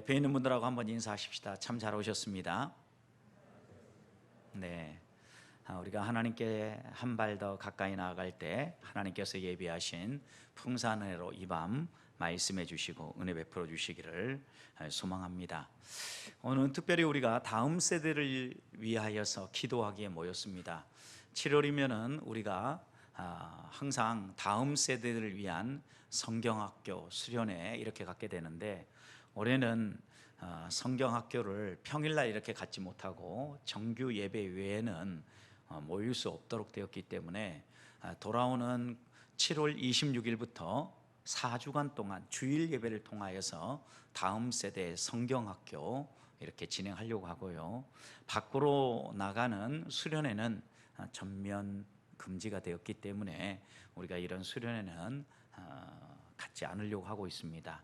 옆에 있는 분들하고 한번 인사하십시다. 참 잘 오셨습니다. 네, 우리가 하나님께 한 발 더 가까이 나아갈 때 하나님께서 예비하신 풍성한 은혜로 이 밤 말씀해 주시고 은혜 베풀어 주시기를 소망합니다. 오늘 특별히 우리가 다음 세대를 위하여서 기도하기에 모였습니다. 7월이면은 우리가 항상 다음 세대를 위한 성경학교 수련회 이렇게 갖게 되는데, 올해는 성경학교를 평일날 이렇게 갖지 못하고 정규 예배 외에는 모일 수 없도록 되었기 때문에 돌아오는 7월 26일부터 4주간 동안 주일 예배를 통하여서 다음 세대 성경학교 이렇게 진행하려고 하고요. 밖으로 나가는 수련회는 전면 금지가 되었기 때문에 우리가 이런 수련회는 갖지 않으려고 하고 있습니다.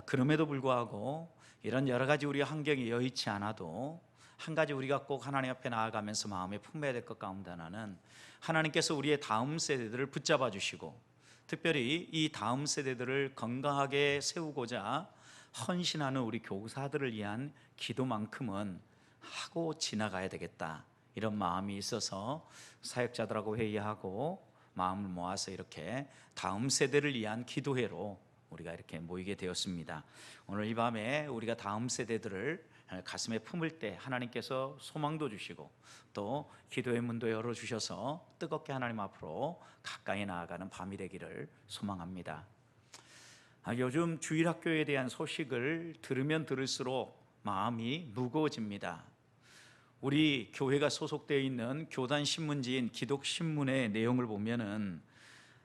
그럼에도 불구하고 이런 여러 가지 우리 환경이 여의치 않아도 한 가지 우리가 꼭 하나님 앞에 나아가면서 마음에 품어야 될 것 가운데 하나는, 하나님께서 우리의 다음 세대들을 붙잡아 주시고 특별히 이 다음 세대들을 건강하게 세우고자 헌신하는 우리 교사들을 위한 기도만큼은 하고 지나가야 되겠다, 이런 마음이 있어서 사역자들하고 회의하고 마음을 모아서 이렇게 다음 세대를 위한 기도회로 우리가 이렇게 모이게 되었습니다. 오늘 이 밤에 우리가 다음 세대들을 가슴에 품을 때 하나님께서 소망도 주시고 또 기도의 문도 열어주셔서 뜨겁게 하나님 앞으로 가까이 나아가는 밤이 되기를 소망합니다. 요즘 주일학교에 대한 소식을 들으면 들을수록 마음이 무거워집니다. 우리 교회가 소속되어 있는 교단 신문지인 기독신문의 내용을 보면은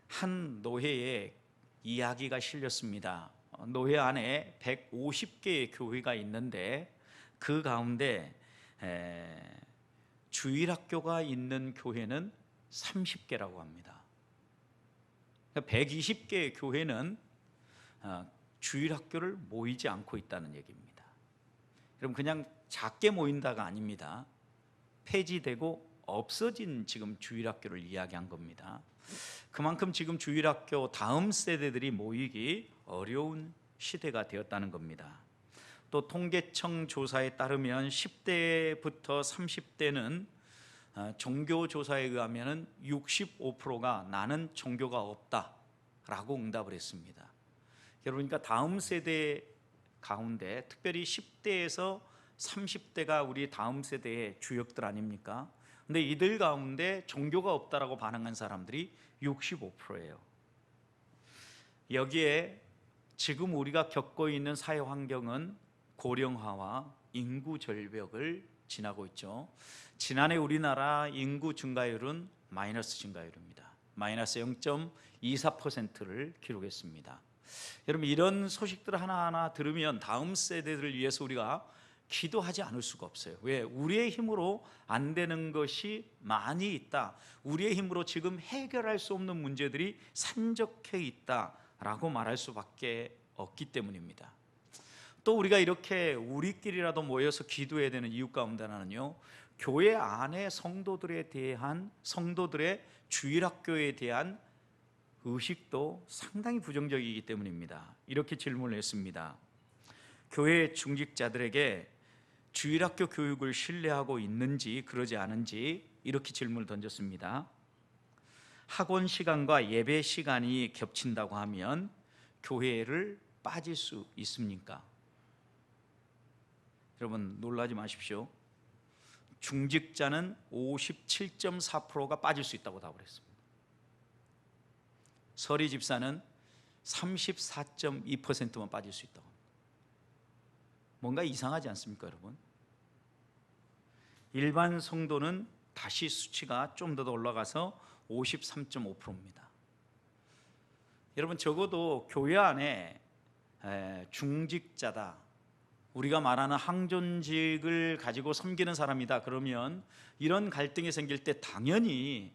한 노회의 이야기가 실렸습니다. 노회 안에 150개의 교회가 있는데 그 가운데 주일학교가 있는 교회는 30개라고 합니다. 120개의 교회는 주일학교를 모이지 않고 있다는 얘기입니다. 그럼 그냥 작게 모인다가 아닙니다. 폐지되고 없어진 지금 주일학교를 이야기한 겁니다. 그만큼 지금 주일학교 다음 세대들이 모이기 어려운 시대가 되었다는 겁니다. 또 통계청 조사에 따르면 10대부터 30대는 종교조사에 의하면 65%가 나는 종교가 없다라고 응답을 했습니다. 여러분, 그러니까 다음 세대 가운데 특별히 10대에서 30대가 우리 다음 세대의 주역들 아닙니까? 근데 이들 가운데 종교가 없다라고 반응한 사람들이 65%예요. 여기에 지금 우리가 겪고 있는 사회 환경은 고령화와 인구 절벽을 지나고 있죠. 지난해 우리나라 인구 증가율은 마이너스 증가율입니다. 마이너스 0.24%를 기록했습니다. 여러분, 이런 소식들 하나하나 들으면 다음 세대들을 위해서 우리가 기도하지 않을 수가 없어요. 왜? 우리의 힘으로 안 되는 것이 많이 있다. 우리의 힘으로 지금 해결할 수 없는 문제들이 산적해 있다라고 말할 수밖에 없기 때문입니다. 또 우리가 이렇게 우리끼리라도 모여서 기도해야 되는 이유 가운데 하나는요, 교회 안에 성도들에 대한, 성도들의 주일학교에 대한 의식도 상당히 부정적이기 때문입니다. 이렇게 질문을 했습니다. 교회 중직자들에게 주일학교 교육을 신뢰하고 있는지 그러지 않은지 이렇게 질문을 던졌습니다. 학원 시간과 예배 시간이 겹친다고 하면 교회를 빠질 수 있습니까? 여러분, 놀라지 마십시오. 중직자는 57.4%가 빠질 수 있다고 답을 했습니다. 서리 집사는 34.2%만 빠질 수 있다고 합니다. 뭔가 이상하지 않습니까, 여러분? 일반 성도는 다시 수치가 좀 더 올라가서 53.5%입니다. 여러분, 적어도 교회 안에 중직자다, 우리가 말하는 항존직을 가지고 섬기는 사람이다 그러면 이런 갈등이 생길 때 당연히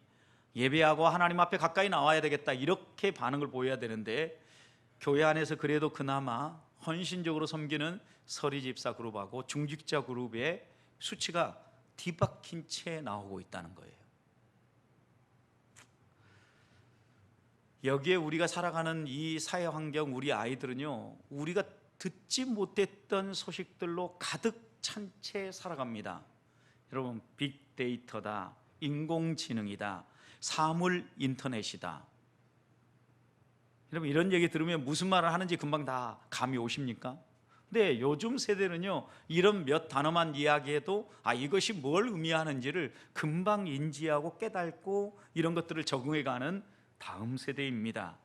예배하고 하나님 앞에 가까이 나와야 되겠다, 이렇게 반응을 보여야 되는데, 교회 안에서 그래도 그나마 헌신적으로 섬기는 서리 집사 그룹하고 중직자 그룹의 수치가 뒤바뀐 채 나오고 있다는 거예요. 여기에 우리가 살아가는 이 사회 환경, 우리 아이들은요, 우리가 듣지 못했던 소식들로 가득 찬 채 살아갑니다. 여러분, 빅데이터다, 인공지능이다, 사물 인터넷이다. 여러분, 이런 얘기 들으면 무슨 말을 하는지 금방 다 감이 오십니까? 근데 요즘 세대는요, 이런 몇 단어만 이야기해도 이것이 뭘 의미하는지를 금방 인지하고 깨닫고 이런 것들을 적응해가는 다음 세대입니다.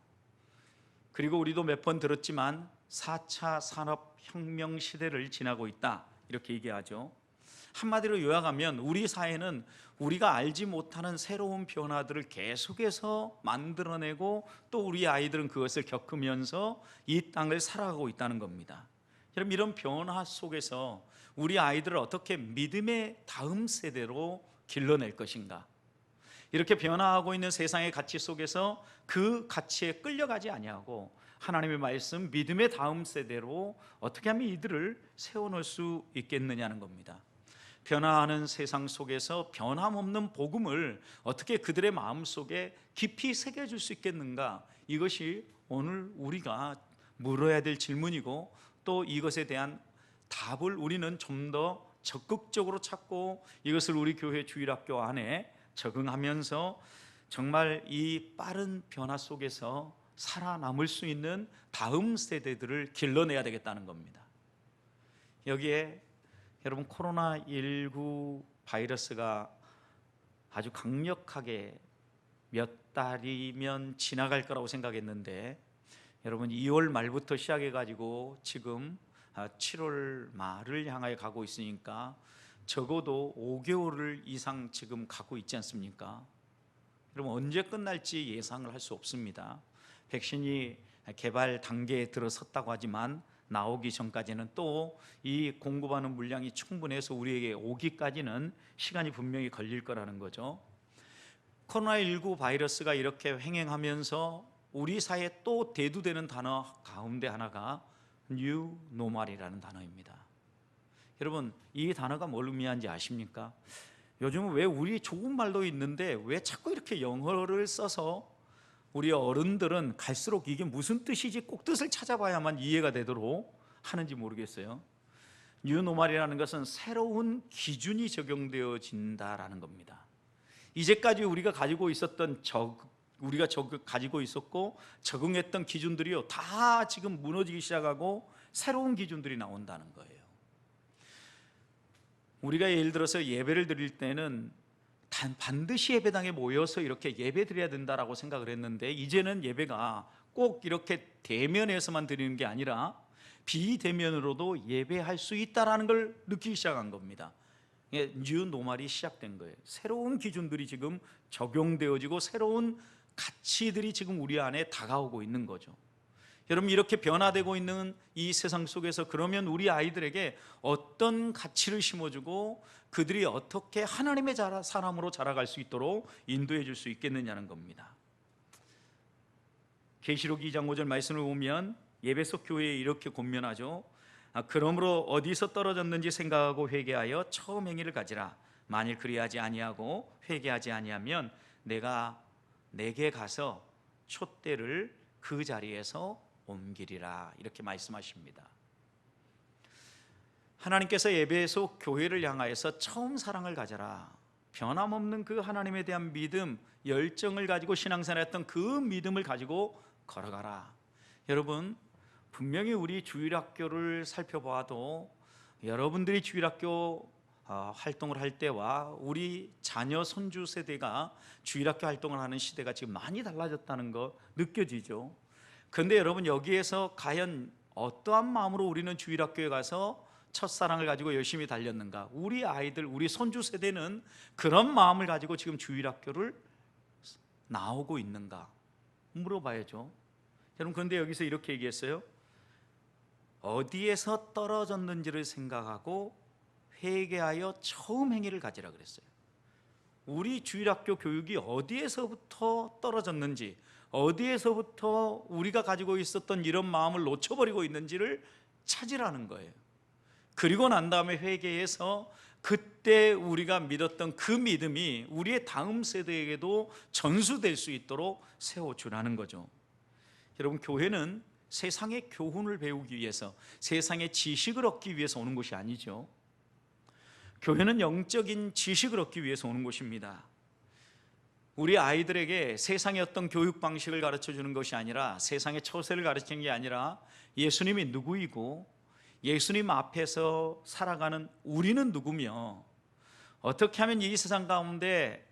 그리고 우리도 몇 번 들었지만 4차 산업혁명 시대를 지나고 있다, 이렇게 얘기하죠. 한마디로 요약하면 우리 사회는 우리가 알지 못하는 새로운 변화들을 계속해서 만들어내고 또 우리 아이들은 그것을 겪으면서 이 땅을 살아가고 있다는 겁니다. 여러분, 이런 변화 속에서 우리 아이들을 어떻게 믿음의 다음 세대로 길러낼 것인가? 이렇게 변화하고 있는 세상의 가치 속에서 그 가치에 끌려가지 아니하고 하나님의 말씀, 믿음의 다음 세대로 어떻게 하면 이들을 세워놓을 수 있겠느냐는 겁니다. 변화하는 세상 속에서 변함없는 복음을 어떻게 그들의 마음속에 깊이 새겨줄 수 있겠는가? 이것이 오늘 우리가 물어야 될 질문이고, 또 이것에 대한 답을 우리는 좀 더 적극적으로 찾고 이것을 우리 교회 주일학교 안에 적응하면서 정말 이 빠른 변화 속에서 살아남을 수 있는 다음 세대들을 길러내야 되겠다는 겁니다. 여기에 여러분, 코로나19 바이러스가 아주 강력하게 몇 달이면 지나갈 거라고 생각했는데, 여러분 2월 말부터 시작해가지고 지금 7월 말을 향하여 가고 있으니까 적어도 5개월 이상 지금 가고 있지 않습니까? 여러분, 언제 끝날지 예상을 할 수 없습니다. 백신이 개발 단계에 들어섰다고 하지만 나오기 전까지는 또 이 공급하는 물량이 충분해서 우리에게 오기까지는 시간이 분명히 걸릴 거라는 거죠. 코로나19 바이러스가 이렇게 횡행하면서 우리 사회에 또 대두되는 단어 가운데 하나가 뉴 노멀이라는 단어입니다. 여러분, 이 단어가 뭘 의미하는지 아십니까? 요즘은 왜 우리 조국말도 있는데 왜 자꾸 이렇게 영어를 써서 우리 어른들은 갈수록 이게 무슨 뜻이지 꼭 뜻을 찾아봐야만 이해가 되도록 하는지 모르겠어요. 뉴노멀이라는 것은 새로운 기준이 적용되어진다라는 겁니다. 이제까지 우리가 가지고 있었던 가지고 있었고 적응했던 기준들이요, 다 지금 무너지기 시작하고 새로운 기준들이 나온다는 거예요. 우리가 예를 들어서 예배를 드릴 때는 반드시 예배당에 모여서 이렇게 예배 드려야 된다라고 생각을 했는데, 이제는 예배가 꼭 이렇게 대면에서만 드리는 게 아니라 비대면으로도 예배할 수 있다라는 걸 느끼기 시작한 겁니다. 뉴 노멀이 시작된 거예요. 새로운 기준들이 지금 적용되어지고 새로운 가치들이 지금 우리 안에 다가오고 있는 거죠. 여러분, 이렇게 변화되고 있는 이 세상 속에서 그러면 우리 아이들에게 어떤 가치를 심어주고 그들이 어떻게 하나님의 사람으로 자라갈 수 있도록 인도해 줄 수 있겠느냐는 겁니다. 계시록 2장 5절 말씀을 보면 예배소 교회에 이렇게 권면하죠. 그러므로 어디서 떨어졌는지 생각하고 회개하여 처음 행위를 가지라. 만일 그리하지 아니하고 회개하지 아니하면 내가 내게 가서 촛대를 그 자리에서 옮기리라, 이렇게 말씀하십니다. 하나님께서 예배소 교회를 향하여서 처음 사랑을 가져라, 변함없는 그 하나님에 대한 믿음, 열정을 가지고 신앙생활했던 그 믿음을 가지고 걸어가라. 여러분, 분명히 우리 주일학교를 살펴봐도 여러분들이 주일학교 활동을 할 때와 우리 자녀 손주 세대가 주일학교 활동을 하는 시대가 지금 많이 달라졌다는 거 느껴지죠. 그런데 여러분, 여기에서 과연 어떠한 마음으로 우리는 주일학교에 가서 첫사랑을 가지고 열심히 달렸는가? 우리 아이들, 우리 손주 세대는 그런 마음을 가지고 지금 주일학교를 나오고 있는가? 물어봐야죠. 여러분, 그런데 여기서 이렇게 얘기했어요. 어디에서 떨어졌는지를 생각하고 회개하여 처음 행위를 가지라 그랬어요. 우리 주일학교 교육이 어디에서부터 떨어졌는지, 어디에서부터 우리가 가지고 있었던 이런 마음을 놓쳐버리고 있는지를 찾으라는 거예요. 그리고 난 다음에 회개해서 그때 우리가 믿었던 그 믿음이 우리의 다음 세대에게도 전수될 수 있도록 세워주라는 거죠. 여러분, 교회는 세상의 교훈을 배우기 위해서, 세상의 지식을 얻기 위해서 오는 것이 아니죠. 교회는 영적인 지식을 얻기 위해서 오는 곳입니다. 우리 아이들에게 세상의 어떤 교육 방식을 가르쳐 주는 것이 아니라, 세상의 처세를 가르치는 게 아니라, 예수님이 누구이고 예수님 앞에서 살아가는 우리는 누구며, 어떻게 하면 이 세상 가운데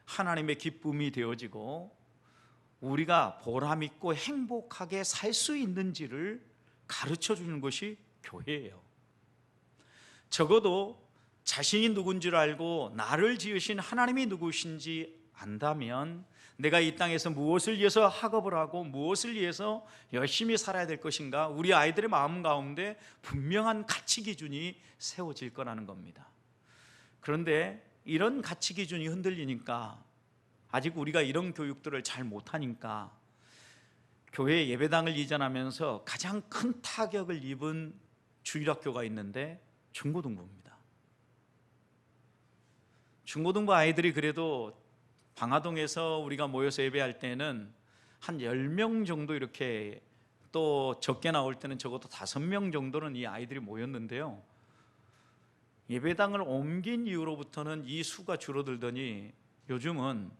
하나님의 기쁨이 되어지고 우리가 보람 있고 행복하게 살 수 있는지를 가르쳐 주는 것이 교회예요. 적어도 자신이 누군지를 알고 나를 지으신 하나님이 누구신지 안다면, 내가 이 땅에서 무엇을 위해서 학업을 하고 무엇을 위해서 열심히 살아야 될 것인가, 우리 아이들의 마음 가운데 분명한 가치 기준이 세워질 거라는 겁니다. 그런데 이런 가치 기준이 흔들리니까, 아직 우리가 이런 교육들을 잘 못하니까 교회 예배당을 이전하면서 가장 큰 타격을 입은 주일학교가 있는데 중고등부입니다. 중고등부 아이들이 그래도 방화동에서 우리가 모여서 예배할 때는 한 10명 정도, 이렇게 또 적게 나올 때는 적어도 5명 정도는 이 아이들이 모였는데요, 예배당을 옮긴 이후로부터는 이 수가 줄어들더니 요즘은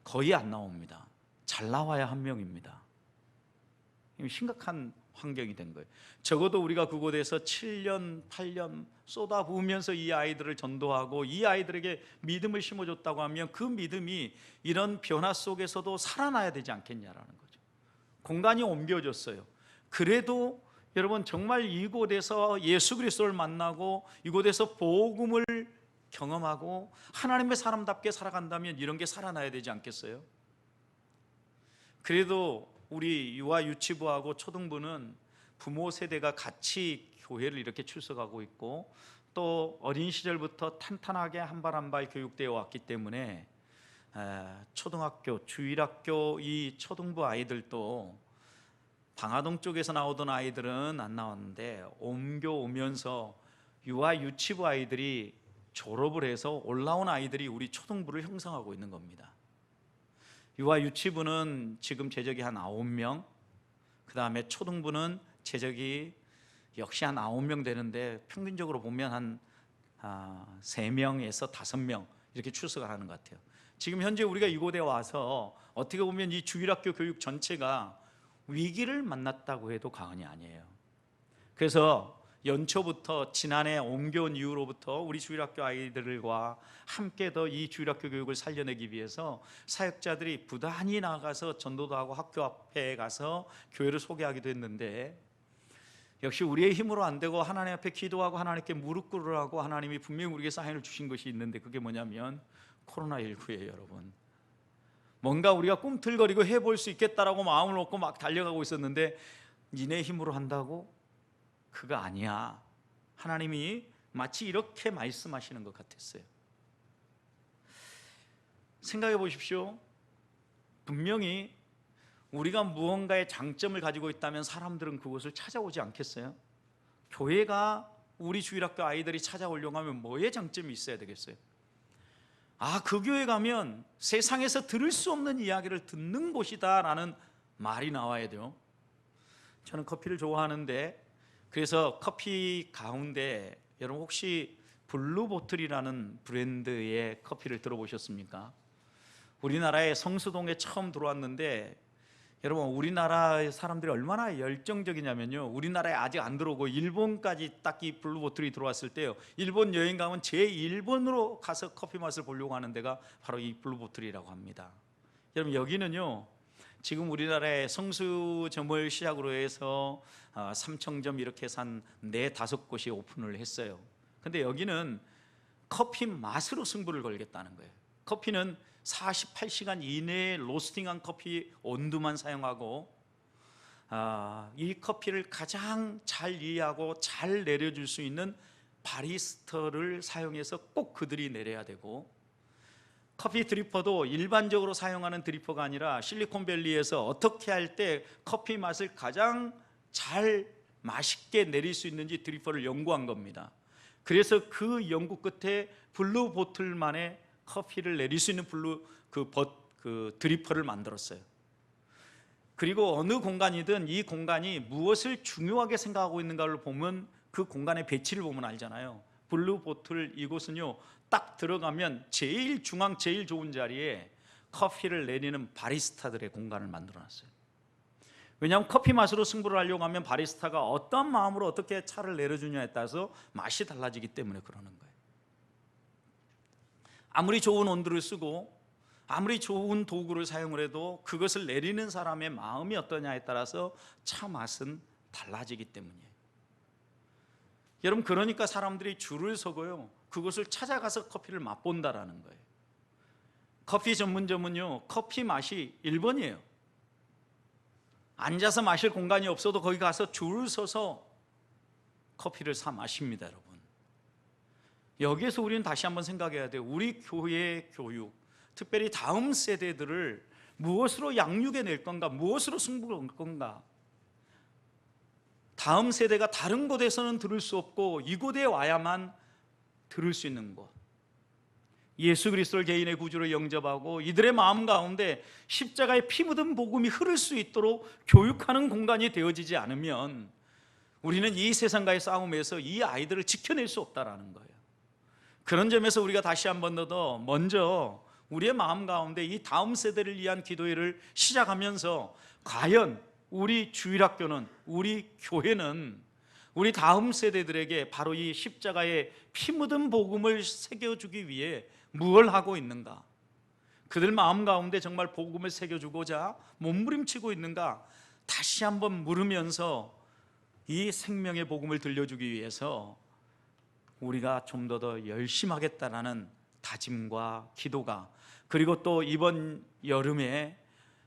거의 안 나옵니다. 잘 나와야 한 명입니다. 심각한 환경이 된 거예요. 적어도 우리가 그곳에서 7년, 8년 쏟아부으면서 이 아이들을 전도하고 이 아이들에게 믿음을 심어줬다고 하면, 그 믿음이 이런 변화 속에서도 살아나야 되지 않겠냐라는 거죠. 공간이 옮겨졌어요. 그래도 여러분, 정말 이곳에서 예수 그리스도를 만나고 이곳에서 복음을 경험하고 하나님의 사람답게 살아간다면 이런 게 살아나야 되지 않겠어요? 그래도 우리 유아 유치부하고 초등부는 부모 세대가 같이 교회를 이렇게 출석하고 있고, 또 어린 시절부터 탄탄하게 한 발 한 발 교육되어 왔기 때문에 초등학교, 주일학교 이 초등부 아이들도 방화동 쪽에서 나오던 아이들은 안 나왔는데, 옮겨오면서 유아 유치부 아이들이 졸업을 해서 올라온 아이들이 우리 초등부를 형성하고 있는 겁니다. 유아 유치부는 지금 재적이 한 9명, 그 다음에 초등부는 재적이 역시 한 9명 되는데, 평균적으로 보면 한 3명에서 5명 이렇게 출석을 하는 것 같아요. 지금 현재 우리가 이곳에 와서 어떻게 보면 이 주일학교 교육 전체가 위기를 만났다고 해도 과언이 아니에요. 그래서 연초부터, 지난해 옮겨온 이후로부터 우리 주일학교 아이들과 함께 더 이 주일학교 교육을 살려내기 위해서 사역자들이 부단히 나가서 전도도 하고 학교 앞에 가서 교회를 소개하기도 했는데, 역시 우리의 힘으로 안 되고 하나님 앞에 기도하고 하나님께 무릎 꿇으라고 하나님이 분명히 우리에게 사인을 주신 것이 있는데, 그게 뭐냐면 코로나19예요. 여러분, 뭔가 우리가 꿈틀거리고 해볼 수 있겠다라고 마음을 먹고 막 달려가고 있었는데, 니네 힘으로 한다고? 그거 아니야. 하나님이 마치 이렇게 말씀하시는 것 같았어요. 생각해 보십시오. 분명히 우리가 무언가의 장점을 가지고 있다면 사람들은 그것을 찾아오지 않겠어요? 교회가 우리 주일학교 아이들이 찾아오려고 하면 뭐의 장점이 있어야 되겠어요? 그 교회 가면 세상에서 들을 수 없는 이야기를 듣는 곳이다 라는 말이 나와야 돼요. 저는 커피를 좋아하는데, 그래서 커피 가운데 여러분 혹시 블루보틀이라는 브랜드의 커피를 들어보셨습니까? 우리나라에 성수동에 처음 들어왔는데, 여러분 우리나라 사람들이 얼마나 열정적이냐면요, 우리나라에 아직 안 들어오고 일본까지 딱 이 블루보틀이 들어왔을 때요, 일본 여행 가면 제1번으로 가서 커피 맛을 보려고 하는 데가 바로 이 블루보틀이라고 합니다. 여러분, 여기는요 지금 우리나라의 성수점을 시작으로 해서 삼청점 이렇게 해서 한 4-5곳이 오픈을 했어요. 근데 여기는 커피 맛으로 승부를 걸겠다는 거예요. 커피는 48시간 이내에 로스팅한 커피 온도만 사용하고, 이 커피를 가장 잘 이해하고 잘 내려줄 수 있는 바리스타를 사용해서 꼭 그들이 내려야 되고, 커피 드리퍼도 일반적으로 사용하는 드리퍼가 아니라 실리콘밸리에서 어떻게 할 때 커피 맛을 가장 잘 맛있게 내릴 수 있는지 드리퍼를 연구한 겁니다. 그래서 그 연구 끝에 블루보틀만의 커피를 내릴 수 있는 그 드리퍼를 만들었어요. 그리고 어느 공간이든 이 공간이 무엇을 중요하게 생각하고 있는가를 보면 그 공간의 배치를 보면 알잖아요. 블루 보틀 이곳은요, 딱 들어가면 제일 중앙 제일 좋은 자리에 커피를 내리는 바리스타들의 공간을 만들어놨어요. 왜냐하면 커피 맛으로 승부를 하려고 하면 바리스타가 어떤 마음으로 어떻게 차를 내려주냐에 따라서 맛이 달라지기 때문에 그러는 거예요. 아무리 좋은 온도를 쓰고 아무리 좋은 도구를 사용을 해도 그것을 내리는 사람의 마음이 어떠냐에 따라서 차 맛은 달라지기 때문이에요. 여러분, 그러니까 사람들이 줄을 서고요, 그것을 찾아가서 커피를 맛본다라는 거예요. 커피 전문점은요, 커피 맛이 1번이에요. 앉아서 마실 공간이 없어도 거기 가서 줄을 서서 커피를 사 마십니다. 여러분, 여기에서 우리는 다시 한번 생각해야 돼요. 우리 교회의 교육, 특별히 다음 세대들을 무엇으로 양육해 낼 건가, 무엇으로 승부를 걸 건가. 다음 세대가 다른 곳에서는 들을 수 없고 이곳에 와야만 들을 수 있는 곳, 예수 그리스도를 개인의 구주로 영접하고 이들의 마음 가운데 십자가의 피 묻은 복음이 흐를 수 있도록 교육하는 공간이 되어지지 않으면 우리는 이 세상과의 싸움에서 이 아이들을 지켜낼 수 없다라는 거예요. 그런 점에서 우리가 다시 한번 더 먼저 우리의 마음 가운데 이 다음 세대를 위한 기도회를 시작하면서 과연 우리 주일학교는, 우리 교회는 우리 다음 세대들에게 바로 이 십자가의 피 묻은 복음을 새겨주기 위해 무엇을 하고 있는가, 그들 마음 가운데 정말 복음을 새겨주고자 몸부림치고 있는가 다시 한번 물으면서 이 생명의 복음을 들려주기 위해서 우리가 좀 더 열심히 하겠다라는 다짐과 기도가, 그리고 또 이번 여름에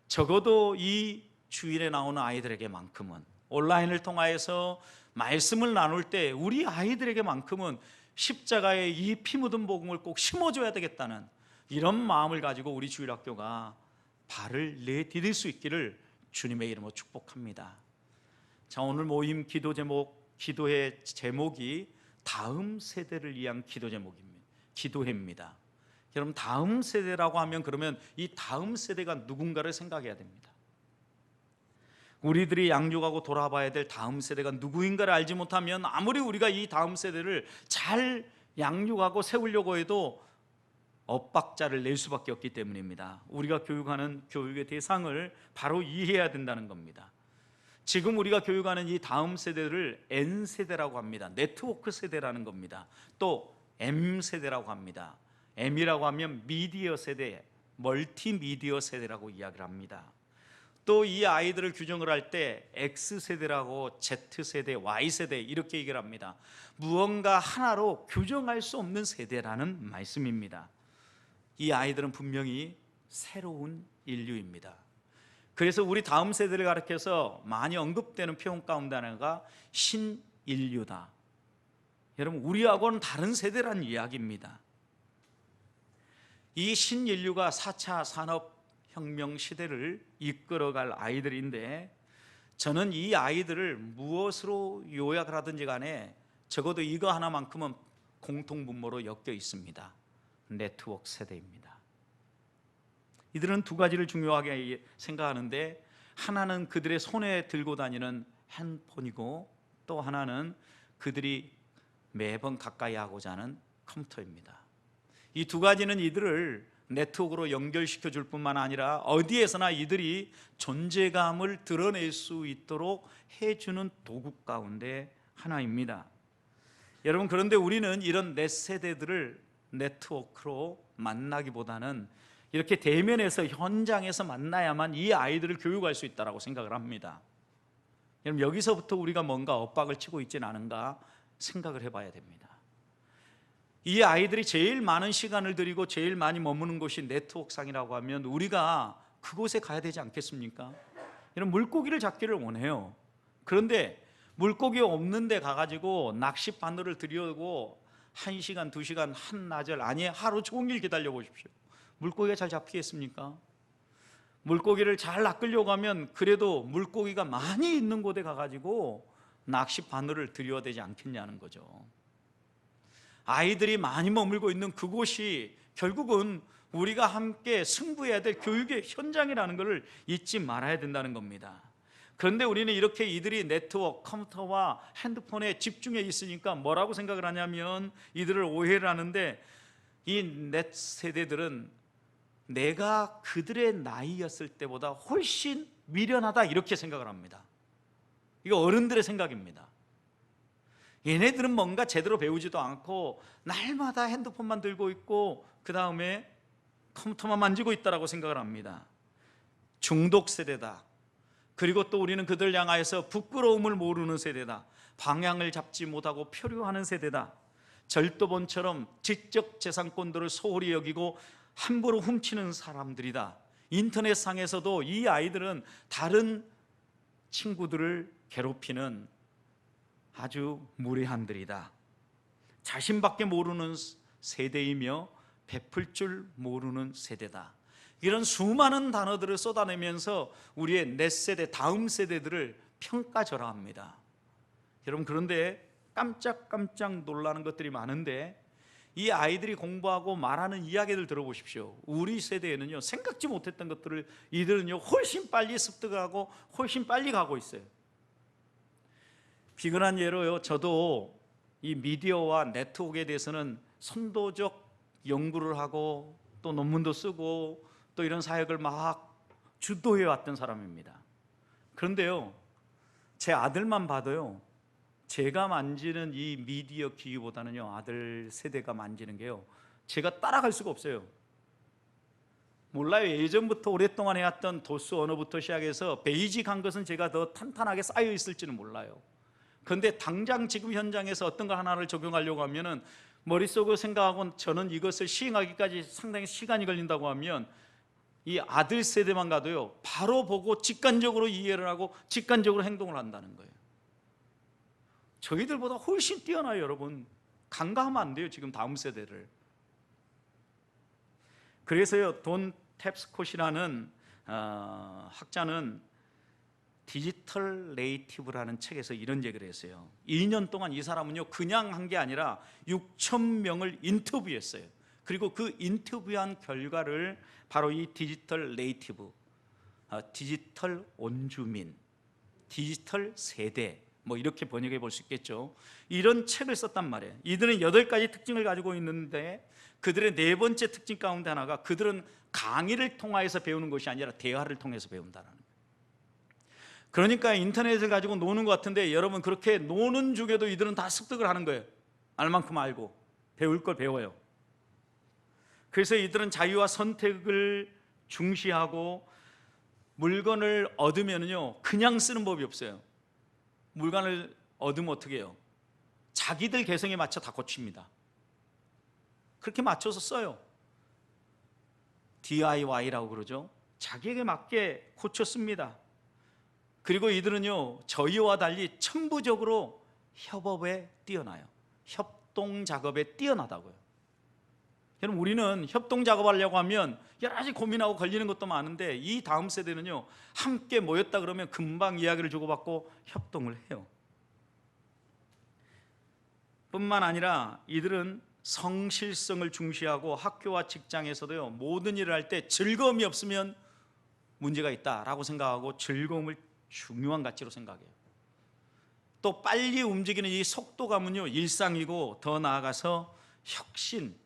적어도 이 주일에 나오는 아이들에게만큼은, 온라인을 통하여서 말씀을 나눌 때 우리 아이들에게만큼은 십자가의 이 피 묻은 복음을 꼭 심어줘야 되겠다는 이런 마음을 가지고 우리 주일학교가 발을 내디딜 수 있기를 주님의 이름으로 축복합니다. 자, 오늘 모임 기도의 제목이 다음 세대를 위한 기도 제목입니다. 기도회입니다. 여러분, 다음 세대라고 하면 그러면 이 다음 세대가 누군가를 생각해야 됩니다. 우리들이 양육하고 돌아봐야 될 다음 세대가 누구인가를 알지 못하면 아무리 우리가 이 다음 세대를 잘 양육하고 세우려고 해도 엇박자를 낼 수밖에 없기 때문입니다. 우리가 교육하는 교육의 대상을 바로 이해해야 된다는 겁니다. 지금 우리가 교육하는 이 다음 세대를 N세대라고 합니다. 네트워크 세대라는 겁니다. 또 M세대라고 합니다. M이라고 하면 미디어 세대, 멀티미디어 세대라고 이야기를 합니다. 또 이 아이들을 규정을 할 때 X세대라고 Z세대, Y세대 이렇게 얘기를 합니다. 무언가 하나로 규정할 수 없는 세대라는 말씀입니다. 이 아이들은 분명히 새로운 인류입니다. 그래서 우리 다음 세대를 가리켜서 많이 언급되는 표현 가운데 하나가 신인류다. 여러분, 우리하고는 다른 세대라는 이야기입니다. 이 신인류가 4차 산업혁명 시대를 이끌어갈 아이들인데, 저는 이 아이들을 무엇으로 요약을 하든지 간에 적어도 이거 하나만큼은 공통분모로 엮여 있습니다. 네트워크 세대입니다. 이들은 두 가지를 중요하게 생각하는데, 하나는 그들의 손에 들고 다니는 핸드폰이고 또 하나는 그들이 매번 가까이 하고자 하는 컴퓨터입니다. 이 두 가지는 이들을 네트워크로 연결시켜 줄 뿐만 아니라 어디에서나 이들이 존재감을 드러낼 수 있도록 해주는 도구 가운데 하나입니다. 여러분, 그런데 우리는 이런 네 세대들을 네트워크로 만나기보다는 이렇게 대면에서 현장에서 만나야만 이 아이들을 교육할 수 있다고 생각을 합니다. 여러분, 여기서부터 우리가 뭔가 엇박을 치고 있지는 않은가 생각을 해봐야 됩니다. 이 아이들이 제일 많은 시간을 들이고 제일 많이 머무는 곳이 네트워크상이라고 하면 우리가 그곳에 가야 되지 않겠습니까? 여러분, 물고기를 잡기를 원해요. 그런데 물고기 없는 데 가가지고 낚시 바늘을 들여오고 1시간, 2시간, 한나절, 아니 하루 종일 기다려 보십시오. 물고기가 잘 잡히겠습니까? 물고기를 잘 낚으려고 하면 그래도 물고기가 많이 있는 곳에 가가지고 낚시 바늘을 들여야 되지 않겠냐는 거죠. 아이들이 많이 머물고 있는 그곳이 결국은 우리가 함께 승부해야 될 교육의 현장이라는 것을 잊지 말아야 된다는 겁니다. 그런데 우리는 이렇게 이들이 네트워크, 컴퓨터와 핸드폰에 집중해 있으니까 뭐라고 생각을 하냐면 이들을 오해를 하는데, 이 넷 세대들은 내가 그들의 나이였을 때보다 훨씬 미련하다 이렇게 생각을 합니다. 이거 어른들의 생각입니다. 얘네들은 뭔가 제대로 배우지도 않고 날마다 핸드폰만 들고 있고 그 다음에 컴퓨터만 만지고 있다라고 생각을 합니다. 중독 세대다. 그리고 또 우리는 그들 향하여서 부끄러움을 모르는 세대다. 방향을 잡지 못하고 표류하는 세대다. 절도범처럼 지적 재산권들을 소홀히 여기고 함부로 훔치는 사람들이다. 인터넷상에서도 이 아이들은 다른 친구들을 괴롭히는 아주 무례한들이다. 자신밖에 모르는 세대이며 베풀 줄 모르는 세대다. 이런 수많은 단어들을 쏟아내면서 우리의 내 세대, 다음 세대들을 평가절하합니다. 여러분, 그런데 깜짝깜짝 놀라는 것들이 많은데, 이 아이들이 공부하고 말하는 이야기들 들어보십시오. 우리 세대에는요, 생각지 못했던 것들을 이들은요 훨씬 빨리 습득하고 훨씬 빨리 가고 있어요. 비근한 예로요, 저도 이 미디어와 네트워크에 대해서는 선도적 연구를 하고 또 논문도 쓰고 또 이런 사역을 막 주도해 왔던 사람입니다. 그런데요, 제 아들만 봐도요, 제가 만지는 이 미디어 기기보다는요, 아들 세대가 만지는 게요, 제가 따라갈 수가 없어요. 몰라요. 예전부터 오랫동안 해왔던 도스 언어부터 시작해서 베이직한 것은 제가 더 탄탄하게 쌓여 있을지는 몰라요. 그런데 당장 지금 현장에서 어떤 거 하나를 적용하려고 하면은 머릿속으로 생각하고 저는 이것을 시행하기까지 상당히 시간이 걸린다고 하면, 이 아들 세대만 가도요, 바로 보고 직관적으로 이해를 하고 직관적으로 행동을 한다는 거예요. 저희들보다 훨씬 뛰어나요. 여러분, 간과하면 안 돼요, 지금 다음 세대를. 그래서요, 돈 탭스콧이라는 학자는 디지털 네이티브라는 책에서 이런 얘기를 했어요. 2년 동안 이 사람은요, 그냥 한 게 아니라 6,000명을 인터뷰했어요. 그리고 그 인터뷰한 결과를 바로 이 디지털 네이티브, 디지털 온주민, 디지털 세대, 뭐 이렇게 번역해 볼 수 있겠죠. 이런 책을 썼단 말이에요. 이들은 8가지 특징을 가지고 있는데, 그들의 4번째 특징 가운데 하나가, 그들은 강의를 통해서 배우는 것이 아니라 대화를 통해서 배운다는 거예요. 그러니까 인터넷을 가지고 노는 것 같은데, 여러분, 그렇게 노는 중에도 이들은 다 습득을 하는 거예요. 알 만큼 알고 배울 걸 배워요. 그래서 이들은 자유와 선택을 중시하고, 물건을 얻으면요 그냥 쓰는 법이 없어요. 물건을 얻으면 어떻게 해요? 자기들 개성에 맞춰 다 고칩니다. 그렇게 맞춰서 써요. DIY라고 그러죠. 자기에게 맞게 고쳤습니다. 그리고 이들은요, 저희와 달리 천부적으로 협업에 뛰어나요. 협동 작업에 뛰어나다고요. 여러분, 우리는 협동 작업하려고 하면 여러 가지 고민하고 걸리는 것도 많은데, 이 다음 세대는요, 함께 모였다 그러면 금방 이야기를 주고받고 협동을 해요. 뿐만 아니라 이들은 성실성을 중시하고, 학교와 직장에서도요, 모든 일을 할 때 즐거움이 없으면 문제가 있다라고 생각하고 즐거움을 중요한 가치로 생각해요. 또 빨리 움직이는 이 속도감은요, 일상이고, 더 나아가서 혁신,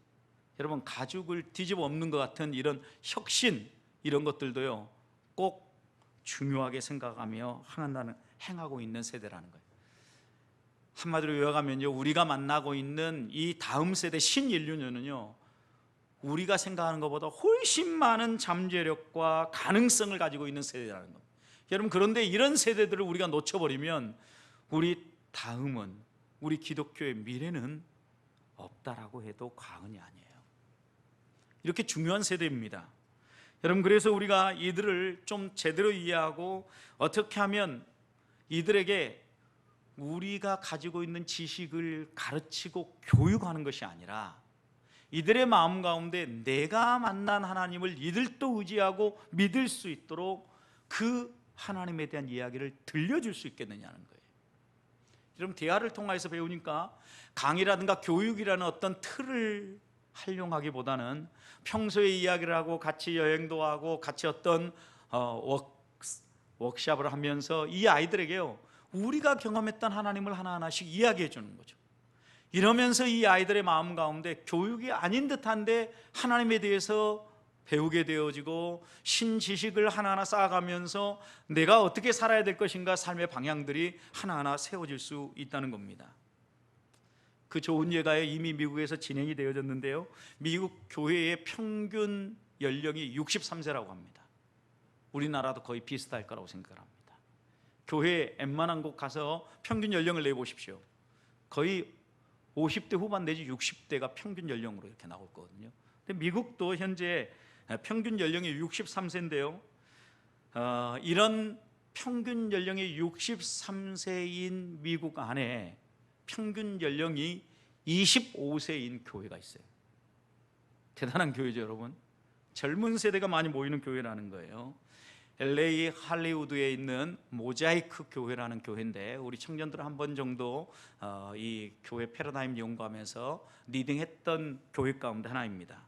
여러분, 가죽을 뒤집어 엎는 것 같은 이런 혁신, 이런 것들도요 꼭 중요하게 생각하며 행하고 있는 세대라는 거예요. 한마디로 요약하면요, 우리가 만나고 있는 이 다음 세대 신인류는요, 우리가 생각하는 것보다 훨씬 많은 잠재력과 가능성을 가지고 있는 세대라는 겁니다. 여러분, 그런데 이런 세대들을 우리가 놓쳐버리면 우리 다음은, 우리 기독교의 미래는 없다라고 해도 과언이 아니에요. 이렇게 중요한 세대입니다. 여러분, 그래서 우리가 이들을 좀 제대로 이해하고, 어떻게 하면 이들에게 우리가 가지고 있는 지식을 가르치고 교육하는 것이 아니라, 이들의 마음 가운데 내가 만난 하나님을 이들도 의지하고 믿을 수 있도록 그 하나님에 대한 이야기를 들려줄 수 있겠느냐는 거예요. 여러분, 대화를 통해서 배우니까 강의라든가 교육이라는 어떤 틀을 활용하기보다는 평소에 이야기를 하고 같이 여행도 하고 같이 어떤 워크샵을 하면서 이 아이들에게요, 우리가 경험했던 하나님을 하나하나씩 이야기해 주는 거죠. 이러면서 이 아이들의 마음 가운데 교육이 아닌 듯한데 하나님에 대해서 배우게 되어지고 신지식을 하나하나 쌓아가면서 내가 어떻게 살아야 될 것인가 삶의 방향들이 하나하나 세워질 수 있다는 겁니다. 그 좋은 예가요 이미 미국에서 진행이 되어졌는데요, 미국 교회의 평균 연령이 63세라고 합니다. 우리나라도 거의 비슷할 거라고 생각합니다. 교회에 웬만한 곳 가서 평균 연령을 내보십시오. 거의 50대 후반 내지 60대가 평균 연령으로 이렇게 나올 거거든요. 근데 미국도 현재 평균 연령이 63세인데요 이런 평균 연령이 63세인 미국 안에 평균 연령이 25세인 교회가 있어요. 대단한 교회죠, 여러분. 젊은 세대가 많이 모이는 교회라는 거예요. LA 할리우드에 있는 모자이크 교회라는 교회인데 우리 청년들 한 번 정도 이 교회 패러다임 연구하면서 리딩했던 교회 가운데 하나입니다.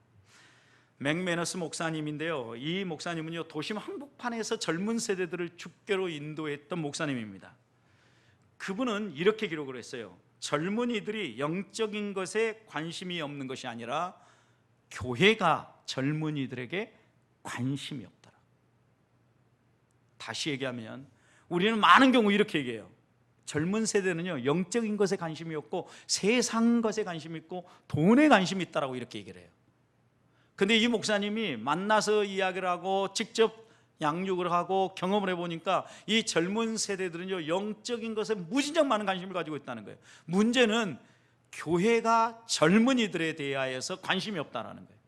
맥매너스 목사님인데요, 이 목사님은요 도심 한복판에서 젊은 세대들을 주께로 인도했던 목사님입니다. 그분은 이렇게 기록을 했어요. 젊은이들이 영적인 것에 관심이 없는 것이 아니라 교회가 젊은이들에게 관심이 없더라. 다시 얘기하면 우리는 많은 경우 이렇게 얘기해요. 젊은 세대는요 영적인 것에 관심이 없고 세상 것에 관심이 있고 돈에 관심이 있다라고 이렇게 얘기를 해요. 근데 이 목사님이 만나서 이야기를 하고 직접 양육을 하고 경험을 해보니까 이 젊은 세대들은요 영적인 것에 무진장 많은 관심을 가지고 있다는 거예요. 문제는 교회가 젊은이들에 대하여서 관심이 없다는 거예요.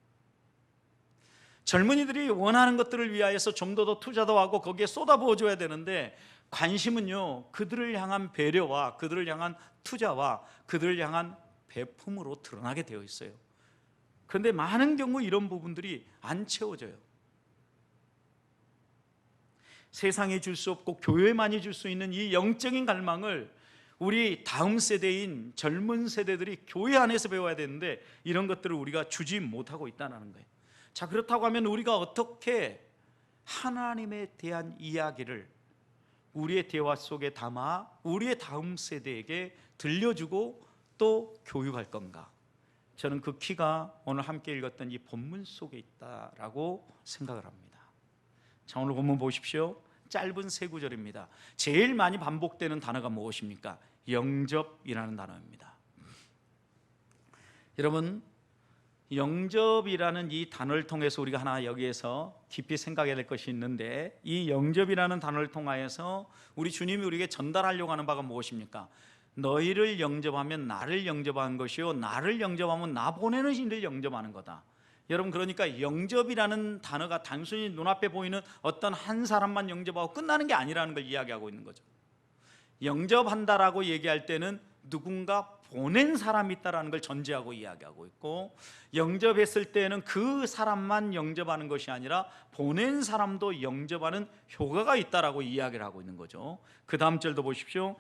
젊은이들이 원하는 것들을 위하여서 좀 더 투자도 하고 거기에 쏟아부어줘야 되는데 관심은요 그들을 향한 배려와 그들을 향한 투자와 그들을 향한 배품으로 드러나게 되어 있어요. 그런데 많은 경우 이런 부분들이 안 채워져요. 세상에 줄 수 없고 교회만이 줄 수 있는 이 영적인 갈망을 우리 다음 세대인 젊은 세대들이 교회 안에서 배워야 되는데 이런 것들을 우리가 주지 못하고 있다는 거예요. 자, 그렇다고 하면 우리가 어떻게 하나님에 대한 이야기를 우리의 대화 속에 담아 우리의 다음 세대에게 들려주고 또 교육할 건가? 저는 그 키가 오늘 함께 읽었던 이 본문 속에 있다라고 생각을 합니다. 자, 오늘 본문 보십시오. 짧은 세 구절입니다. 제일 많이 반복되는 단어가 무엇입니까? 영접이라는 단어입니다. 여러분, 영접이라는 이 단어를 통해서 우리가 하나 여기에서 깊이 생각해야 될 것이 있는데, 이 영접이라는 단어를 통하여서 우리 주님이 우리에게 전달하려고 하는 바가 무엇입니까? 너희를 영접하면 나를 영접한 것이요 나를 영접하면 나 보내는 이를 영접하는 거다. 여러분, 그러니까 영접이라는 단어가 단순히 눈앞에 보이는 어떤 한 사람만 영접하고 끝나는 게 아니라는 걸 이야기하고 있는 거죠. 영접한다라고 얘기할 때는 누군가 보낸 사람이 있다라는 걸 전제하고 이야기하고 있고, 영접했을 때는 그 사람만 영접하는 것이 아니라 보낸 사람도 영접하는 효과가 있다라고 이야기를 하고 있는 거죠. 그 다음 절도 보십시오.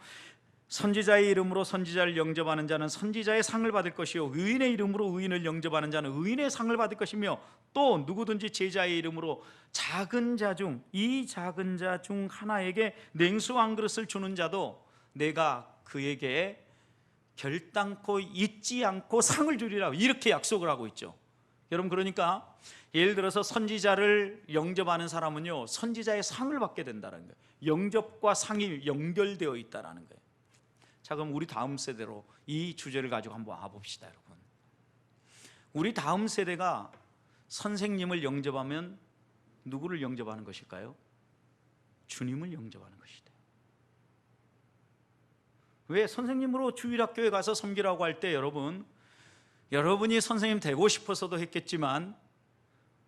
선지자의 이름으로 선지자를 영접하는 자는 선지자의 상을 받을 것이요 의인의 이름으로 의인을 영접하는 자는 의인의 상을 받을 것이며, 또 누구든지 제자의 이름으로 작은 자 중 이 작은 자 중 하나에게 냉수 한 그릇을 주는 자도 내가 그에게 결단코 잊지 않고 상을 주리라, 이렇게 약속을 하고 있죠. 여러분, 그러니까 예를 들어서 선지자를 영접하는 사람은요 선지자의 상을 받게 된다는 거예요. 영접과 상이 연결되어 있다는 거예요. 자, 그럼 우리 다음 세대로 이 주제를 가지고 한번 와봅시다. 여러분, 우리 다음 세대가 선생님을 영접하면 누구를 영접하는 것일까요? 주님을 영접하는 것이다. 왜? 선생님으로 주일학교에 가서 섬기라고 할 때 여러분이 선생님 되고 싶어서도 했겠지만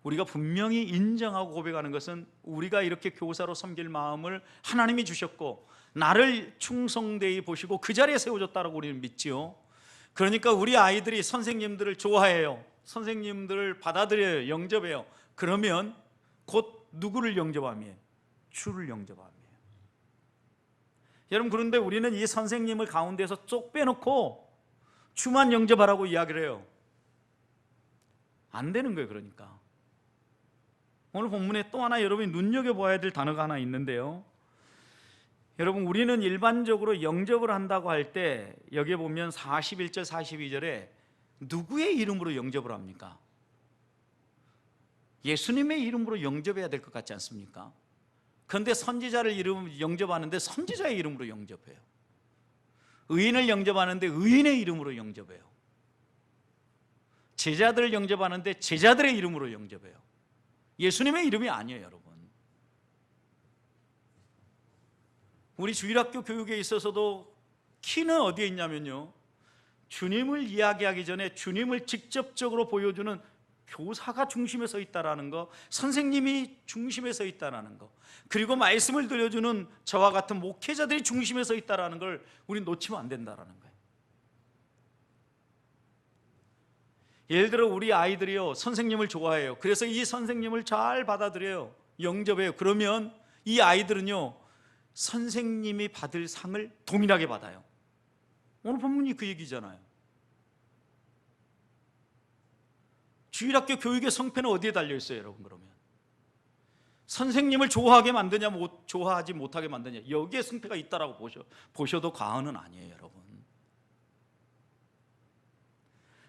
우리가 분명히 인정하고 고백하는 것은 우리가 이렇게 교사로 섬길 마음을 하나님이 주셨고 나를 충성되이 보시고 그 자리에 세워줬다라고 우리는 믿지요. 그러니까 우리 아이들이 선생님들을 좋아해요. 선생님들을 받아들여요. 영접해요. 그러면 곧 누구를 영접함이에요? 주를 영접함이에요. 여러분, 그런데 우리는 이 선생님을 가운데서 쪽 빼놓고 주만 영접하라고 이야기를 해요. 안 되는 거예요. 그러니까 오늘 본문에 또 하나 여러분이 눈여겨봐야 될 단어가 하나 있는데요. 여러분, 우리는 일반적으로 영접을 한다고 할 때 여기에 보면 41절 42절에 누구의 이름으로 영접을 합니까? 예수님의 이름으로 영접해야 될 것 같지 않습니까? 그런데 선지자를 영접하는데 선지자의 이름으로 영접해요. 의인을 영접하는데 의인의 이름으로 영접해요. 제자들을 영접하는데 제자들의 이름으로 영접해요. 예수님의 이름이 아니에요, 여러분. 우리 주일학교 교육에 있어서도 키는 어디에 있냐면요, 주님을 이야기하기 전에 주님을 직접적으로 보여주는 교사가 중심에 서 있다라는 거, 선생님이 중심에 서 있다라는 거, 그리고 말씀을 들려주는 저와 같은 목회자들이 중심에 서 있다라는 걸 우리 놓치면 안 된다라는 거예요. 예를 들어 우리 아이들이요, 선생님을 좋아해요. 그래서 이 선생님을 잘 받아들여요. 영접해요. 그러면 이 아이들은요, 선생님이 받을 상을 동일하게 받아요. 오늘 본문이 그 얘기잖아요. 주일학교 교육의 성패는 어디에 달려있어요, 여러분? 그러면 선생님을 좋아하게 만드냐, 좋아하지 못하게 만드냐, 여기에 승패가 있다라고 보셔도 과언은 아니에요, 여러분.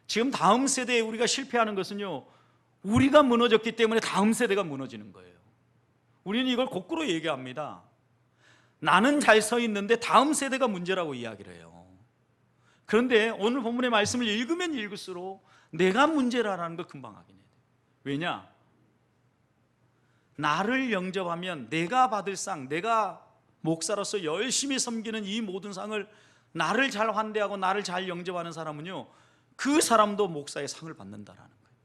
지금 다음 세대에 우리가 실패하는 것은요, 우리가 무너졌기 때문에 다음 세대가 무너지는 거예요. 우리는 이걸 거꾸로 얘기합니다. 나는 잘 서 있는데 다음 세대가 문제라고 이야기를 해요. 그런데 오늘 본문의 말씀을 읽으면 읽을수록 내가 문제라는 걸 금방 확인해야 돼요. 왜냐? 나를 영접하면 내가 받을 상, 내가 목사로서 열심히 섬기는 이 모든 상을, 나를 잘 환대하고 나를 잘 영접하는 사람은요, 그 사람도 목사의 상을 받는다라는 거예요.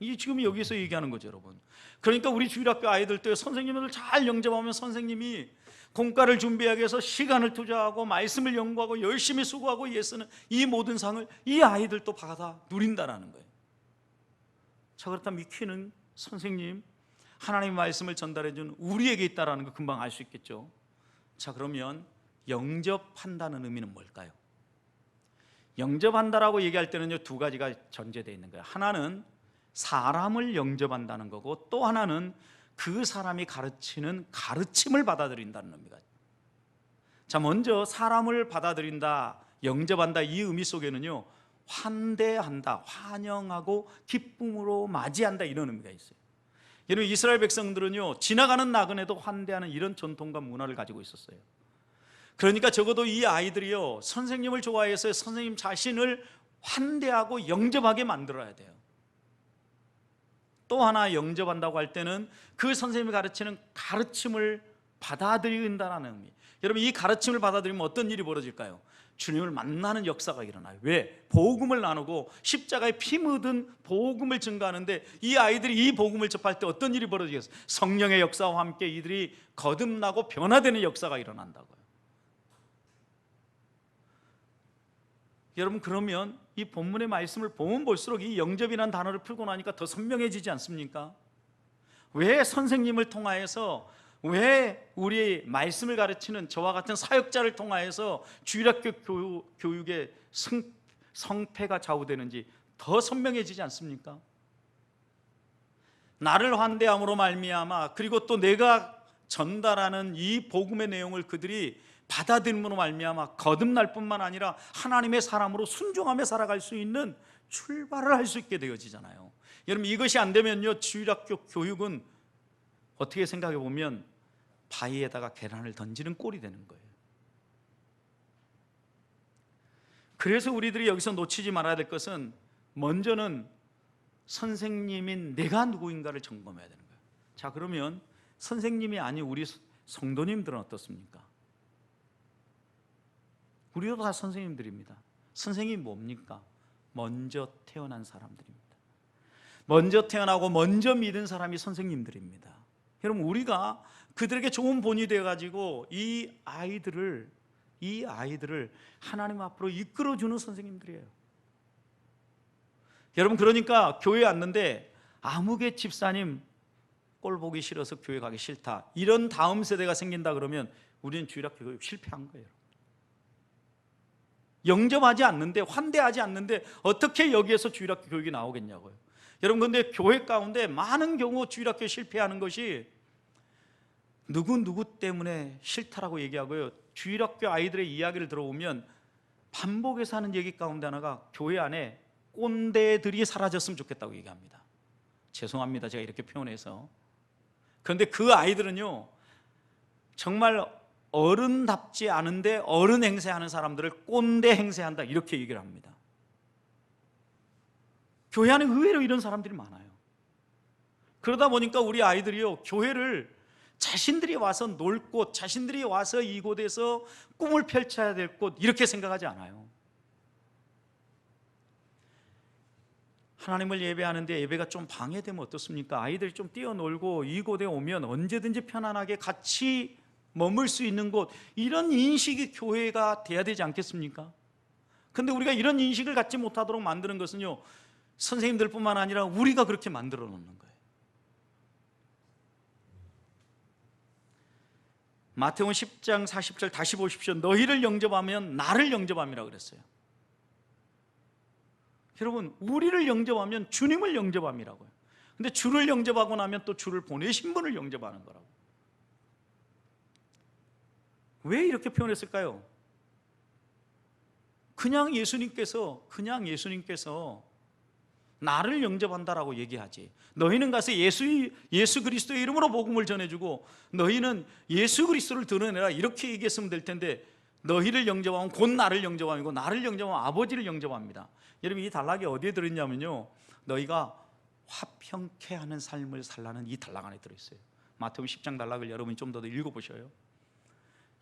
이게 지금 여기서 얘기하는 거죠, 여러분. 그러니까 우리 주일학교 아이들도 선생님을 잘 영접하면 선생님이 공과를 준비하기 위해서 시간을 투자하고 말씀을 연구하고 열심히 수고하고 애쓰는 이 모든 상을 이 아이들도 받아 누린다라는 거예요. 자, 그렇다면 이 키는 선생님, 하나님의 말씀을 전달해 준 우리에게 있다라는 거 금방 알 수 있겠죠. 자, 그러면 영접한다는 의미는 뭘까요? 영접한다라고 얘기할 때는요, 두 가지가 전제되어 있는 거예요. 하나는 사람을 영접한다는 거고, 또 하나는 그 사람이 가르치는 가르침을 받아들인다는 의미가. 자, 먼저 사람을 받아들인다, 영접한다, 이 의미 속에는요, 환대한다, 환영하고 기쁨으로 맞이한다, 이런 의미가 있어요. 여러분, 이스라엘 백성들은요, 지나가는 나그네도 환대하는 이런 전통과 문화를 가지고 있었어요. 그러니까 적어도 이 아이들이요, 선생님을 좋아해서 선생님 자신을 환대하고 영접하게 만들어야 돼요. 또 하나, 영접한다고 할 때는 그 선생님이 가르치는 가르침을 받아들인다는 의미. 여러분, 이 가르침을 받아들이면 어떤 일이 벌어질까요? 주님을 만나는 역사가 일어나요. 왜? 복음을 나누고 십자가에 피 묻은 복음을 증거하는데, 이 아이들이 이 복음을 접할 때 어떤 일이 벌어지겠어요? 성령의 역사와 함께 이들이 거듭나고 변화되는 역사가 일어난다고요. 여러분, 그러면 이 본문의 말씀을 보면 볼수록 이 영접이라는 단어를 풀고 나니까 더 선명해지지 않습니까? 왜 선생님을 통하여서, 왜 우리 말씀을 가르치는 저와 같은 사역자를 통하여서 주일학교 교육의 성패가 좌우되는지 더 선명해지지 않습니까? 나를 환대함으로 말미암아, 그리고 또 내가 전달하는 이 복음의 내용을 그들이 받아들임으로 말미암아 거듭날 뿐만 아니라 하나님의 사람으로 순종하며 살아갈 수 있는 출발을 할 수 있게 되어지잖아요. 여러분, 이것이 안 되면요, 주일학교 교육은 어떻게 생각해 보면 바위에다가 계란을 던지는 꼴이 되는 거예요. 그래서 우리들이 여기서 놓치지 말아야 될 것은, 먼저는 선생님인 내가 누구인가를 점검해야 되는 거예요. 자, 그러면 선생님이 아닌 우리 성도님들은 어떻습니까? 우리도 다 선생님들입니다. 선생님이 뭡니까? 먼저 태어난 사람들입니다. 먼저 태어나고 먼저 믿은 사람이 선생님들입니다. 여러분, 우리가 그들에게 좋은 본이 되어가지고 이 아이들을 하나님 앞으로 이끌어주는 선생님들이에요. 여러분, 그러니까 교회 왔는데 아무개 집사님 꼴 보기 싫어서 교회 가기 싫다, 이런 다음 세대가 생긴다 그러면 우리는 주일학교 교육 실패한 거예요. 영접하지 않는데, 환대하지 않는데 어떻게 여기에서 주일학교 교육이 나오겠냐고요. 여러분, 근데 교회 가운데 많은 경우 주일학교 실패하는 것이 누구 때문에 싫다라고 얘기하고요, 주일학교 아이들의 이야기를 들어보면 반복해서 하는 얘기 가운데 하나가 교회 안에 꼰대들이 사라졌으면 좋겠다고 얘기합니다. 죄송합니다, 제가 이렇게 표현해서. 그런데 그 아이들은요, 정말 어른답지 않은데 어른 행세하는 사람들을 꼰대 행세한다, 이렇게 얘기를 합니다. 교회 안에 의외로 이런 사람들이 많아요. 그러다 보니까 우리 아이들이요, 교회를 자신들이 와서 놀 곳, 자신들이 와서 이곳에서 꿈을 펼쳐야 될 곳, 이렇게 생각하지 않아요. 하나님을 예배하는데 예배가 좀 방해되면 어떻습니까? 아이들이 좀 뛰어놀고 이곳에 오면 언제든지 편안하게 같이 머물 수 있는 곳, 이런 인식이 교회가 돼야 되지 않겠습니까? 근데 우리가 이런 인식을 갖지 못하도록 만드는 것은요, 선생님들뿐만 아니라 우리가 그렇게 만들어 놓는 거예요. 마태복음 10장 40절 다시 보십시오. 너희를 영접하면 나를 영접함이라고 그랬어요. 여러분, 우리를 영접하면 주님을 영접함이라고요. 근데 주를 영접하고 나면 또 주를 보내신 분을 영접하는 거라고. 왜 이렇게 표현했을까요? 그냥 예수님께서 나를 영접한다라고 얘기하지, 너희는 가서 예수 그리스도의 이름으로 복음을 전해주고 너희는 예수 그리스도를 드러내라, 이렇게 얘기했으면 될 텐데, 너희를 영접하면 곧 나를 영접함이고 나를 영접하면 아버지를 영접합니다. 여러분, 이 단락이 어디에 들어있냐면요, 너희가 화평케 하는 삶을 살라는 이 단락 안에 들어있어요. 마태복음 10장 단락을 여러분이 좀 더 읽어보셔요.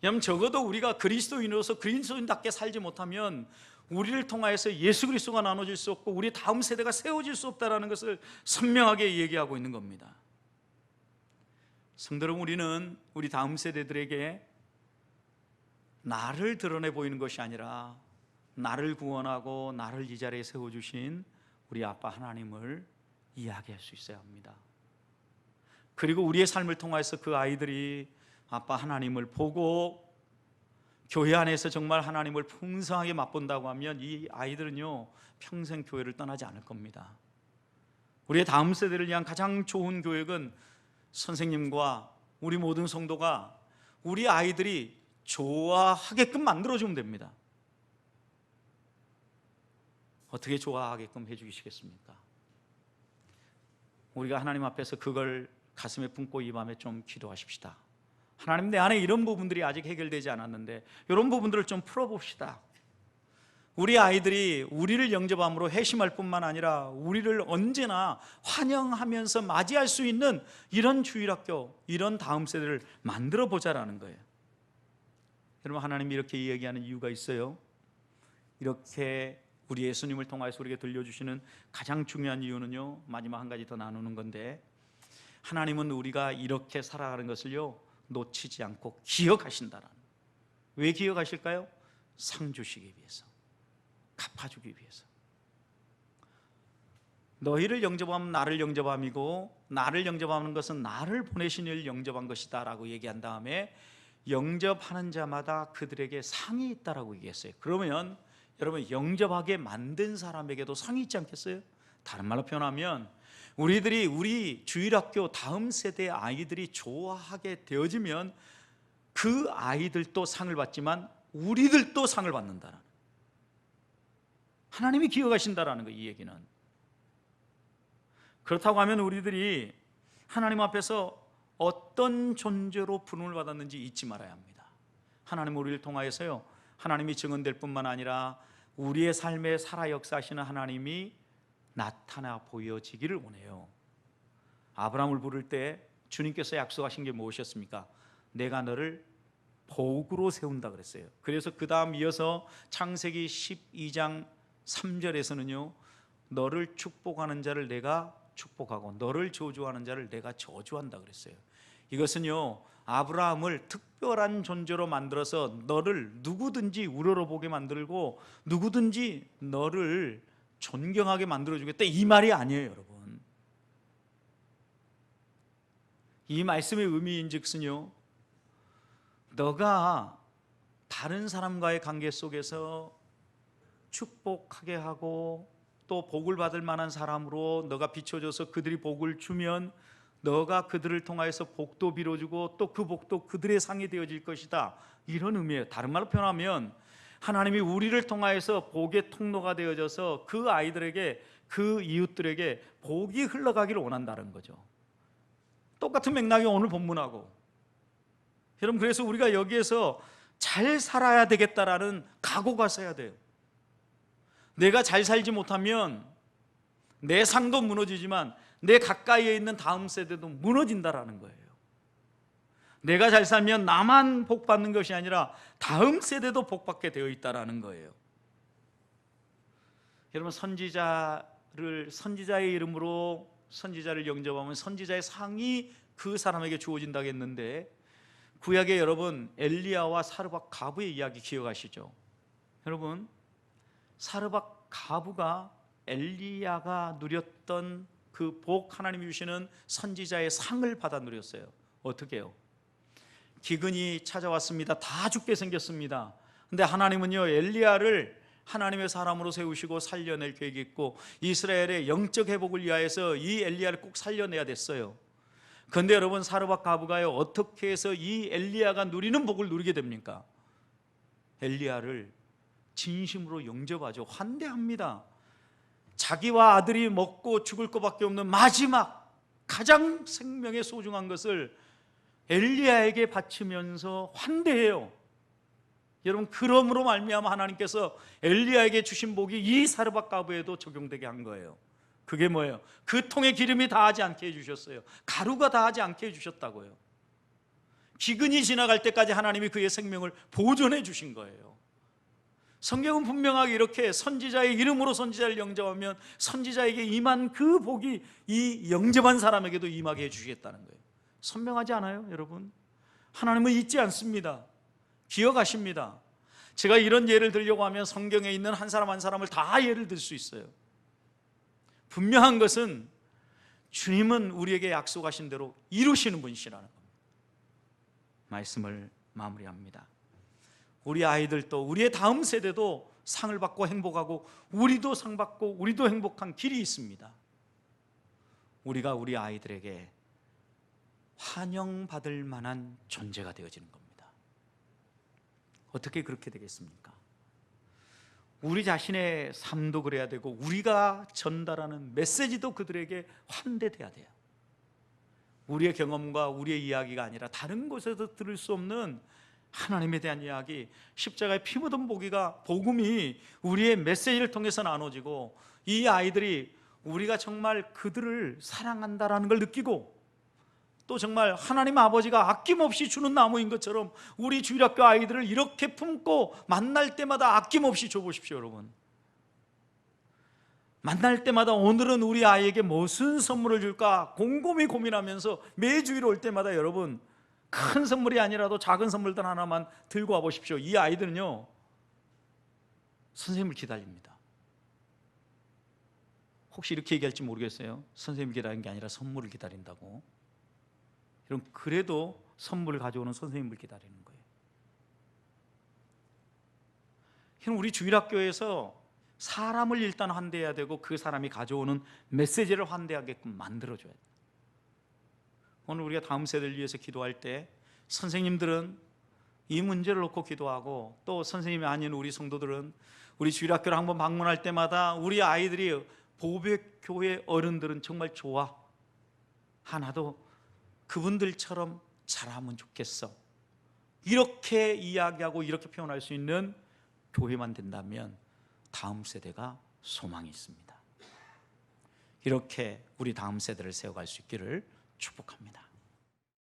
여러분, 적어도 우리가 그리스도인으로서 그리스도인답게 살지 못하면 우리를 통하여서 예수 그리스도가 나눠질 수 없고 우리 다음 세대가 세워질 수 없다는 것을 선명하게 얘기하고 있는 겁니다. 성도 여러분, 우리는 우리 다음 세대들에게 나를 드러내 보이는 것이 아니라 나를 구원하고 나를 이 자리에 세워주신 우리 아빠 하나님을 이야기할 수 있어야 합니다. 그리고 우리의 삶을 통해서 그 아이들이 아빠 하나님을 보고 교회 안에서 정말 하나님을 풍성하게 맛본다고 하면 이 아이들은요, 평생 교회를 떠나지 않을 겁니다. 우리의 다음 세대를 위한 가장 좋은 교육은 선생님과 우리 모든 성도가 우리 아이들이 좋아하게끔 만들어주면 됩니다. 어떻게 좋아하게끔 해주시겠습니까? 우리가 하나님 앞에서 그걸 가슴에 품고 이 밤에 좀 기도하십시다. 하나님, 내 안에 이런 부분들이 아직 해결되지 않았는데 이런 부분들을 좀 풀어봅시다. 우리 아이들이 우리를 영접함으로 회심할 뿐만 아니라 우리를 언제나 환영하면서 맞이할 수 있는 이런 주일학교, 이런 다음 세대를 만들어 보자라는 거예요. 여러분, 하나님이 이렇게 이야기하는 이유가 있어요. 이렇게 우리 예수님을 통해서 우리에게 들려주시는 가장 중요한 이유는요, 마지막 한 가지 더 나누는 건데, 하나님은 우리가 이렇게 살아가는 것을요 놓치지 않고 기억하신다라는. 왜 기억하실까요? 상 주시기 위해서, 갚아주기 위해서. 너희를 영접하면 나를 영접함이고 나를 영접하는 것은 나를 보내신 이를 영접한 것이다 라고 얘기한 다음에 영접하는 자마다 그들에게 상이 있다라고 얘기했어요. 그러면 여러분, 영접하게 만든 사람에게도 상이 있지 않겠어요? 다른 말로 표현하면 우리 주일학교 다음 세대의 아이들이 좋아하게 되어지면 그 아이들도 상을 받지만 우리들도 상을 받는다는, 하나님이 기억하신다라는 거, 이 얘기는. 그렇다고 하면 우리들이 하나님 앞에서 어떤 존재로 부름을 받았는지 잊지 말아야 합니다. 하나님 우리를 통하여서요, 하나님이 증언될 뿐만 아니라 우리의 삶에 살아 역사하시는 하나님이 나타나 보여지기를 원해요. 아브라함을 부를 때 주님께서 약속하신 게 무엇이었습니까? 내가 너를 복으로 세운다 그랬어요. 그래서 그 다음 이어서 창세기 12장 3절에서는요 너를 축복하는 자를 내가 축복하고 너를 저주하는 자를 내가 저주한다 그랬어요. 이것은요 아브라함을 특별한 존재로 만들어서 너를 누구든지 우러러보게 만들고 누구든지 너를 존경하게 만들어주겠다, 이 말이 아니에요. 여러분, 이 말씀의 의미인즉슨요 너가 다른 사람과의 관계 속에서 축복하게 하고 또 복을 받을 만한 사람으로 너가 비춰져서 그들이 복을 주면 너가 그들을 통하여서 복도 빌어주고 또 그 복도 그들의 상이 되어질 것이다, 이런 의미예요. 다른 말로 표현하면 하나님이 우리를 통하여서 복의 통로가 되어져서 그 아이들에게, 그 이웃들에게 복이 흘러가기를 원한다는 거죠. 똑같은 맥락이 오늘 본문하고, 여러분, 그래서 우리가 여기에서 잘 살아야 되겠다라는 각오가 서야 돼요. 내가 잘 살지 못하면 내 상도 무너지지만 내 가까이에 있는 다음 세대도 무너진다라는 거예요. 내가 잘 살면 나만 복 받는 것이 아니라 다음 세대도 복 받게 되어 있다라는 거예요. 여러분, 선지자의 이름으로 선지자를 영접하면 선지자의 상이 그 사람에게 주어진다고 했는데, 구약에 여러분 엘리야와 사르밧 가부의 이야기 기억하시죠? 여러분, 사르밧 가부가 엘리야가 누렸던 그 복, 하나님이 주시는 선지자의 상을 받아 누렸어요. 어떻게 해요? 기근이 찾아왔습니다. 다 죽게 생겼습니다. 근데 하나님은요, 엘리야를 하나님의 사람으로 세우시고 살려낼 계획이 있고 이스라엘의 영적 회복을 위하여서 이 엘리야를 꼭 살려내야 됐어요. 그런데 여러분, 사르밧 가부가요, 어떻게 해서 이 엘리야가 누리는 복을 누리게 됩니까? 엘리야를 진심으로 영접하죠. 환대합니다. 자기와 아들이 먹고 죽을 것밖에 없는 마지막 가장 생명에 소중한 것을 엘리야에게 바치면서 환대해요. 여러분, 그러므로 말미암아 하나님께서 엘리야에게 주신 복이 이 사르밧 가부에도 적용되게 한 거예요. 그게 뭐예요? 그 통에 기름이 다하지 않게 해주셨어요. 가루가 다하지 않게 해주셨다고요. 기근이 지나갈 때까지 하나님이 그의 생명을 보존해 주신 거예요. 성경은 분명하게 이렇게 선지자의 이름으로 선지자를 영접하면 선지자에게 임한 그 복이 이 영접한 사람에게도 임하게 해주시겠다는 거예요. 선명하지 않아요, 여러분? 하나님은 잊지 않습니다. 기억하십니다. 제가 이런 예를 들려고 하면 성경에 있는 한 사람 한 사람을 다 예를 들 수 있어요. 분명한 것은 주님은 우리에게 약속하신 대로 이루시는 분이시라는 겁니다. 말씀을 마무리합니다. 우리 아이들도, 우리의 다음 세대도 상을 받고 행복하고 우리도 상 받고 우리도 행복한 길이 있습니다. 우리가 우리 아이들에게 환영받을 만한 존재가 되어지는 겁니다. 어떻게 그렇게 되겠습니까? 우리 자신의 삶도 그래야 되고 우리가 전달하는 메시지도 그들에게 환대돼야 돼요. 우리의 경험과 우리의 이야기가 아니라 다른 곳에서 들을 수 없는 하나님에 대한 이야기, 십자가의 피 묻은 복음이 우리의 메시지를 통해서 나눠지고 이 아이들이 우리가 정말 그들을 사랑한다라는 걸 느끼고 또 정말 하나님 아버지가 아낌없이 주는 나무인 것처럼 우리 주일학교 아이들을 이렇게 품고 만날 때마다 아낌없이 줘보십시오. 여러분, 만날 때마다 오늘은 우리 아이에게 무슨 선물을 줄까 곰곰이 고민하면서 매주일 올 때마다 여러분, 큰 선물이 아니라도 작은 선물들 하나만 들고 와보십시오. 이 아이들은요, 선생님을 기다립니다. 혹시 이렇게 얘기할지 모르겠어요. 선생님을 기다리는 게 아니라 선물을 기다린다고. 여러분, 그래도 선물을 가져오는 선생님을 기다리는 거예요. 우리 주일학교에서 사람을 일단 환대해야 되고 그 사람이 가져오는 메시지를 환대하게끔 만들어줘야 돼요. 오늘 우리가 다음 세대를 위해서 기도할 때 선생님들은 이 문제를 놓고 기도하고 또 선생님이 아닌 우리 성도들은 우리 주일학교를 한번 방문할 때마다 우리 아이들이 보백교회 어른들은 정말 좋아, 하나도 그분들처럼 잘하면 좋겠어, 이렇게 이야기하고 이렇게 표현할 수 있는 교회만 된다면 다음 세대가 소망이 있습니다. 이렇게 우리 다음 세대를 세워갈 수 있기를 축복합니다.